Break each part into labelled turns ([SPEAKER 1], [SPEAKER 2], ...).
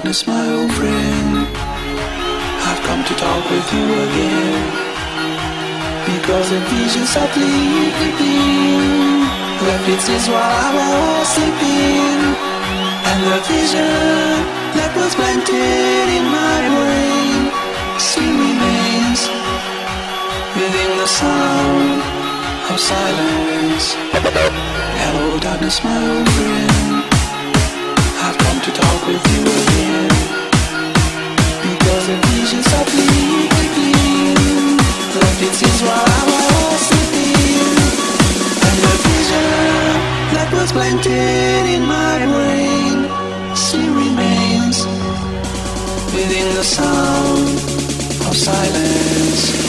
[SPEAKER 1] darkness, my old friend, I've come to talk with you again. Because the vision softly creeping left its seeds while I was sleeping. And the vision that was planted in my brain still remains within the sound of silence. Hello darkness, my old friend, I've come to talk with you again. Because the vision softly creeping left its seeds while I was sleeping. And the vision that was planted in my brain still remains within the sound of silence.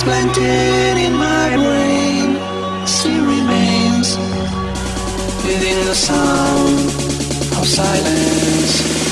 [SPEAKER 1] Planted in my brain still remains within the sound of silence.